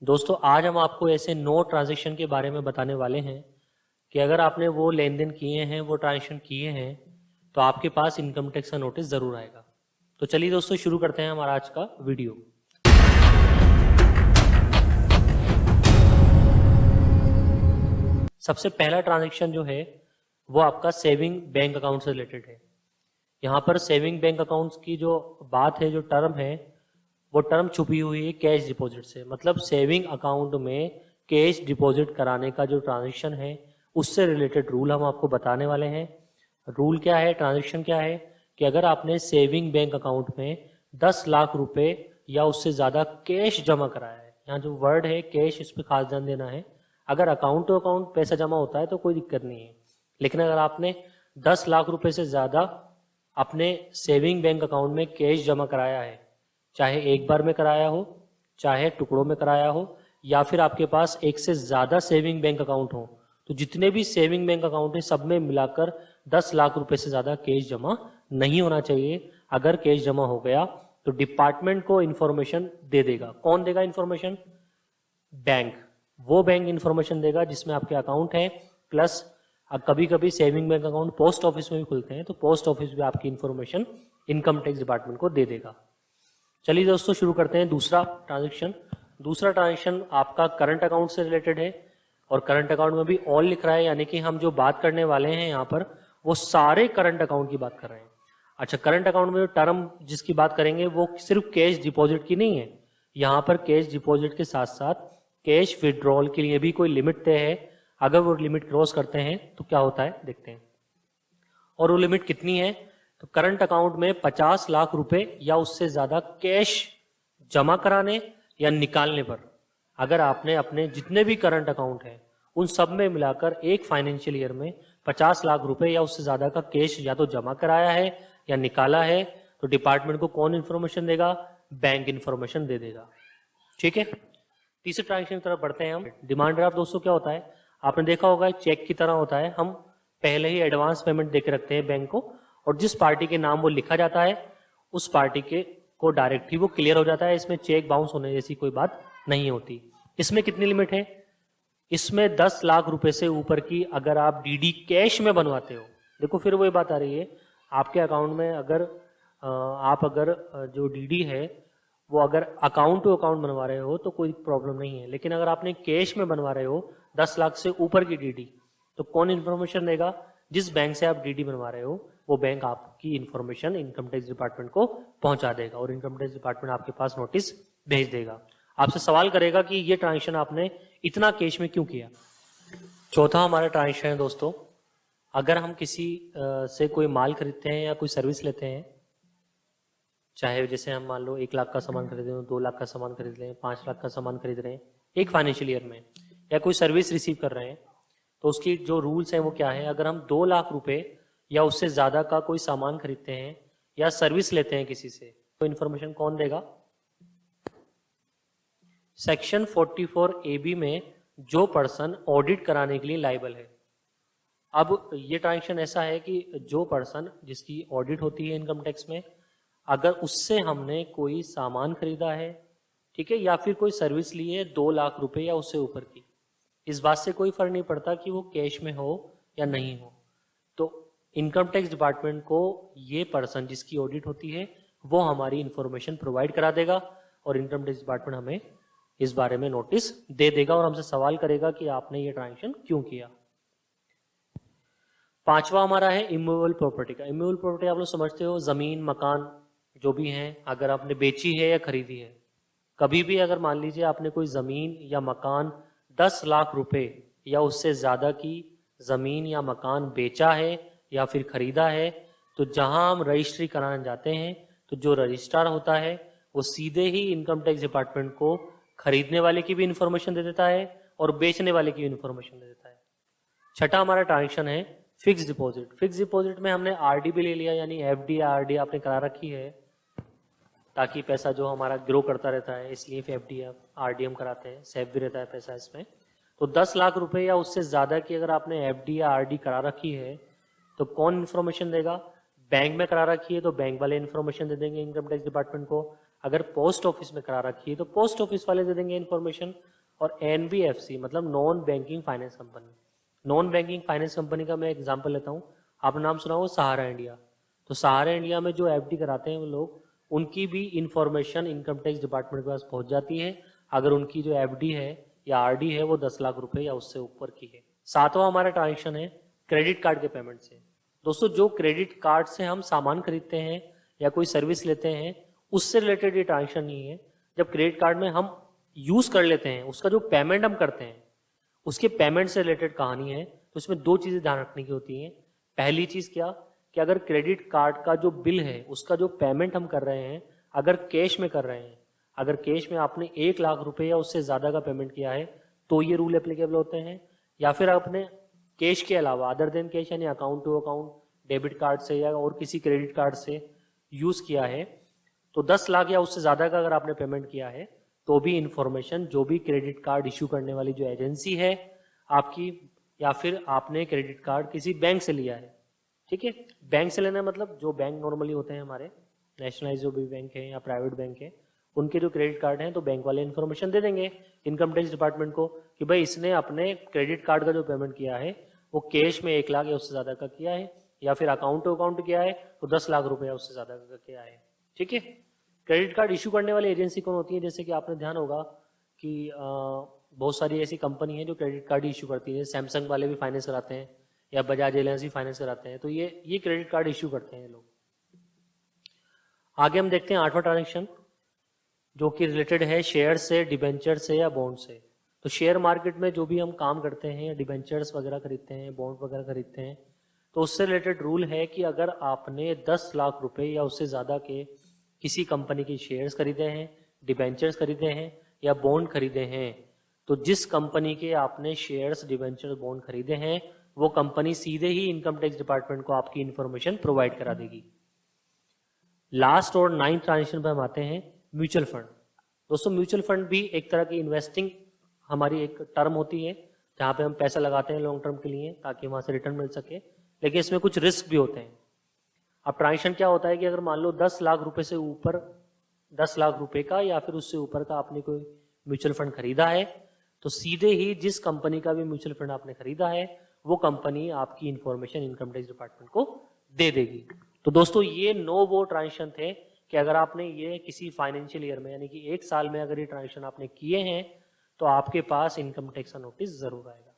दोस्तों आज हम आपको ऐसे 9 ट्रांजैक्शन के बारे में बताने वाले हैं कि अगर आपने वो लेन देन किए हैं, वो ट्रांजैक्शन किए हैं, तो आपके पास इनकम टैक्स का नोटिस जरूर आएगा। तो चलिए दोस्तों शुरू करते हैं हमारा आज का वीडियो। सबसे पहला ट्रांजैक्शन जो है वो आपका सेविंग बैंक अकाउंट से रिलेटेड है। यहाँ पर सेविंग बैंक अकाउंट्स की जो बात है, जो टर्म है, वो टर्म छुपी हुई है कैश डिपॉजिट से। मतलब सेविंग अकाउंट में कैश डिपॉजिट कराने का जो ट्रांजैक्शन है उससे रिलेटेड रूल हम आपको बताने वाले हैं। रूल क्या है, ट्रांजैक्शन क्या है कि अगर आपने सेविंग बैंक अकाउंट में 10 लाख रुपए या उससे ज्यादा कैश जमा कराया है, यहाँ जो वर्ड है कैश, इस पर खास ध्यान देना है। अगर अकाउंट टू अकाउंट पैसा जमा होता है तो कोई दिक्कत नहीं है, लेकिन अगर आपने 10 लाख रुपए से ज्यादा अपने सेविंग बैंक अकाउंट में कैश जमा कराया है, चाहे एक बार में कराया हो, चाहे टुकड़ों में कराया हो, या फिर आपके पास एक से ज्यादा सेविंग बैंक अकाउंट हो, तो जितने भी सेविंग बैंक अकाउंट है सब में मिलाकर 10 लाख रुपए से ज्यादा कैश जमा नहीं होना चाहिए। अगर कैश जमा हो गया तो डिपार्टमेंट को इंफॉर्मेशन दे देगा। कौन देगा इंफॉर्मेशन? बैंक। वो बैंक इंफॉर्मेशन देगा जिसमें आपके अकाउंट है, प्लस कभी कभी saving bank account post office में भी खुलते हैं, तो पोस्ट ऑफिस भी आपकी इंफॉर्मेशन इनकम टैक्स डिपार्टमेंट को दे देगा। चलिए दोस्तों शुरू करते हैं दूसरा ट्रांजैक्शन। दूसरा ट्रांजैक्शन आपका करंट अकाउंट से रिलेटेड है, और करंट अकाउंट में भी ऑल लिख रहा है, यानी कि हम जो बात करने वाले हैं यहाँ पर वो सारे करंट अकाउंट की बात कर रहे हैं। अच्छा, करंट अकाउंट में जो टर्म जिसकी बात करेंगे वो सिर्फ कैश डिपॉजिट की नहीं है। यहाँ पर कैश डिपॉजिट के साथ साथ कैश विड्रॉल के लिए भी कोई लिमिट तय है। अगर वो लिमिट क्रॉस करते हैं तो क्या होता है देखते हैं। और वो लिमिट कितनी है? तो करंट अकाउंट में 50 लाख रुपए या उससे ज्यादा कैश जमा कराने या निकालने पर, अगर आपने अपने जितने भी करंट अकाउंट है उन सब में मिलाकर एक फाइनेंशियल ईयर में 50 लाख रुपए या उससे ज्यादा का कैश या तो जमा कराया है या निकाला है, तो डिपार्टमेंट को कौन इंफॉर्मेशन देगा? बैंक इंफॉर्मेशन दे देगा। ठीक है, तीसरे ट्रांजैक्शन की तरफ बढ़ते हैं हम। डिमांड ड्राफ्ट दोस्तों क्या होता है? आपने देखा होगा चेक की तरह होता है। हम पहले ही एडवांस पेमेंट देके रखते हैं बैंक को, और जिस पार्टी के नाम वो लिखा जाता है उस पार्टी के को डायरेक्ट ही वो क्लियर हो जाता है। इसमें चेक बाउंस होने जैसी कोई बात नहीं होती। इसमें कितनी लिमिट है? इसमें 10 लाख रुपए से ऊपर की अगर आप डीडी कैश में बनवाते हो, देखो फिर वही बात आ रही है, आपके अकाउंट में अगर आप अगर जो डीडी है वो अगर अकाउंट टू अकाउंट बनवा रहे हो तो कोई प्रॉब्लम नहीं है, लेकिन अगर आपने कैश में बनवा रहे हो 10 लाख से ऊपर की डीडी, तो कौन इन्फॉर्मेशन देगा? जिस बैंक से आप डीडी बनवा रहे हो वो बैंक आपकी इन्फॉर्मेशन इनकम टैक्स डिपार्टमेंट को पहुंचा देगा, और इनकम टैक्स डिपार्टमेंट आपके पास नोटिस भेज देगा। आपसे सवाल करेगा कि ये ट्रांजैक्शन आपने इतना कैश में क्यों किया। चौथा हमारा ट्रांजैक्शन है दोस्तों, अगर हम किसी से कोई माल खरीदते हैं या कोई सर्विस लेते हैं, चाहे जैसे हम मान लो 1 लाख का सामान खरीद रहे हो, 2 लाख का सामान खरीद रहे हैं, 5 लाख का सामान खरीद रहे हैं एक फाइनेंशियल ईयर में, या कोई सर्विस रिसीव कर रहे हैं, तो उसकी जो रूल्स हैं वो क्या है? अगर हम 2 लाख रुपए या उससे ज्यादा का कोई सामान खरीदते हैं या सर्विस लेते हैं किसी से, तो इन्फॉर्मेशन कौन देगा? सेक्शन 44AB में जो पर्सन ऑडिट कराने के लिए लायबल है। अब ये ट्रांजैक्शन ऐसा है कि जो पर्सन जिसकी ऑडिट होती है इनकम टैक्स में, अगर उससे हमने कोई सामान खरीदा है, ठीक है, या फिर कोई सर्विस ली है 2 लाख रुपए या उससे ऊपर की, इस बात से कोई फर्क नहीं पड़ता कि वो कैश में हो या नहीं हो, तो इनकम टैक्स डिपार्टमेंट को ये पर्सन जिसकी ऑडिट होती है वो हमारी इंफॉर्मेशन प्रोवाइड करा देगा, और इनकम टैक्स डिपार्टमेंट हमें इस बारे में नोटिस दे देगा और हमसे सवाल करेगा कि आपने ये ट्रांजैक्शन क्यों किया। पांचवा हमारा है इमूवेबल प्रॉपर्टी का। इमूवेबल प्रॉपर्टी आप लोग समझते हो, जमीन मकान जो भी हैं, अगर आपने बेची है या खरीदी है, कभी भी अगर मान लीजिए आपने कोई जमीन या मकान 10 लाख रुपए या उससे ज्यादा की जमीन या मकान बेचा है या फिर खरीदा है, तो जहां हम रजिस्ट्री कराने जाते हैं तो जो रजिस्ट्रार होता है वो सीधे ही इनकम टैक्स डिपार्टमेंट को खरीदने वाले की भी इंफॉर्मेशन दे देता है और बेचने वाले की भी इंफॉर्मेशन दे देता है। छठा हमारा ट्रांजैक्शन है फिक्स डिपॉजिट। फिक्स डिपॉजिट में हमने आरडी भी ले लिया, यानी एफडी या आरडी आपने करा रखी है ताकि पैसा जो हमारा ग्रो करता रहता है, इसलिए एफडी या आरडी हम कराते हैं, सेफ भी रहता है पैसा इसमें। तो 10 लाख रुपए या उससे ज्यादा की अगर आपने एफडी या आरडी करा रखी है तो कौन इन्फॉर्मेशन देगा? बैंक में करा रखी है तो बैंक वाले इन्फॉर्मेशन दे देंगे इनकम टैक्स डिपार्टमेंट को। अगर पोस्ट ऑफिस में करा रखी है तो पोस्ट ऑफिस वाले दे देंगे इन्फॉर्मेशन। और NBFC मतलब non banking finance company, non banking finance company का मैं एग्जांपल लेता हूँ, आपने नाम सुना हो सहारा इंडिया। तो सहारा इंडिया में जो FD कराते हैं वो लोग, उनकी भी इंफॉर्मेशन इनकम टैक्स डिपार्टमेंट के पास पहुंच जाती है अगर उनकी जो FD है या RD है वो 10 लाख रुपए या उससे ऊपर की है। सातवां हमारा ट्रांजेक्शन है क्रेडिट कार्ड के पेमेंट से। दोस्तों जो क्रेडिट कार्ड से हम सामान खरीदते हैं या कोई सर्विस लेते हैं उससे रिलेटेड ये ट्रांजेक्शन नहीं है। जब क्रेडिट कार्ड में हम यूज कर लेते हैं, उसका जो पेमेंट हम करते हैं उसके पेमेंट से रिलेटेड कहानी है। तो इसमें दो चीजें ध्यान रखने की होती हैं। पहली चीज क्या कि अगर क्रेडिट कार्ड का जो बिल है उसका जो पेमेंट हम कर रहे हैं अगर कैश में कर रहे हैं, अगर कैश में आपने 1 लाख रुपए या उससे ज्यादा का पेमेंट किया है तो ये रूल एप्लीकेबल होते हैं। या फिर आपने कैश के अलावा अदर देन कैश यानी account to account debit card से या और किसी क्रेडिट कार्ड से यूज किया है तो 10 लाख या उससे ज्यादा का अगर आपने पेमेंट किया है तो भी इंफॉर्मेशन जो भी क्रेडिट कार्ड इश्यू करने वाली जो एजेंसी है आपकी, या फिर आपने क्रेडिट कार्ड किसी बैंक से लिया है, ठीक है, बैंक से लेना मतलब जो बैंक नॉर्मली होते हैं हमारे नेशनलाइज जो भी बैंक है या प्राइवेट बैंक है उनके जो क्रेडिट कार्ड हैं तो बैंक वाले इन्फॉर्मेशन दे देंगे इनकम टैक्स डिपार्टमेंट को कि भाई इसने अपने क्रेडिट कार्ड का जो पेमेंट किया है वो कैश में 1 लाख या उससे ज्यादा का किया है या फिर अकाउंट टू अकाउंट किया है तो 10 लाख रुपए या उससे ज्यादा का किया है, ठीक है। क्रेडिट कार्ड इशू करने वाली एजेंसी कौन होती है? जैसे कि आपने ध्यान होगा कि बहुत सारी ऐसी कंपनी है जो क्रेडिट कार्ड इशू करती है। सैमसंग वाले भी फाइनेंस कराते हैं या बजाज एलियांस भी फाइनेंस कराते हैं। तो ये क्रेडिट कार्ड इशू करते हैं लोग। आगे हम देखते हैं 8वां ट्रांजेक्शन जो कि रिलेटेड है शेयर से, डिबेंचर से या बॉन्ड से। तो शेयर मार्केट में जो भी हम काम करते हैं या डिबेंचर्स वगैरह खरीदते हैं, बॉन्ड वगैरह खरीदते हैं तो उससे रिलेटेड रूल है कि अगर आपने 10 लाख रुपए या उससे ज्यादा के किसी कंपनी के शेयर्स खरीदे हैं, डिबेंचर्स खरीदे हैं या बॉन्ड खरीदे हैं तो जिस कंपनी के आपने शेयर्स, डिबेंचर्स, बॉन्ड खरीदे हैं वो कंपनी सीधे ही इनकम टैक्स डिपार्टमेंट को आपकी इंफॉर्मेशन प्रोवाइड करा देगी। लास्ट और 9th ट्रांजेक्शन पर हम आते हैं म्यूचुअल फंड। दोस्तों म्यूचुअल फंड भी एक तरह की इन्वेस्टिंग हमारी एक टर्म होती है जहां पे हम पैसा लगाते हैं लॉन्ग टर्म के लिए ताकि वहां से रिटर्न मिल सके, लेकिन इसमें कुछ रिस्क भी होते हैं। अब ट्रांजेक्शन क्या होता है कि अगर मान लो 10 लाख रुपए से ऊपर 10 लाख रुपए का या फिर उससे ऊपर का आपने कोई म्यूचुअल फंड खरीदा है तो सीधे ही जिस कंपनी का भी म्यूचुअल फंड आपने खरीदा है वो कंपनी आपकी इंफॉर्मेशन इनकम टैक्स डिपार्टमेंट को दे देगी। तो दोस्तों ये 9 वो ट्रांजेक्शन थे कि अगर आपने ये किसी फाइनेंशियल ईयर में यानी कि 1 साल में अगर ये ट्रांजेक्शन आपने किए हैं तो आपके पास इनकम टैक्स का नोटिस जरूर आएगा।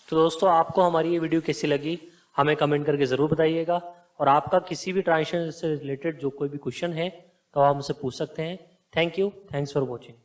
तो दोस्तों आपको हमारी ये वीडियो कैसी लगी हमें कमेंट करके जरूर बताइएगा और आपका किसी भी ट्रांजेक्शन से रिलेटेड जो कोई भी क्वेश्चन है तो आप हमसे पूछ सकते हैं। Thank you, thanks for watching.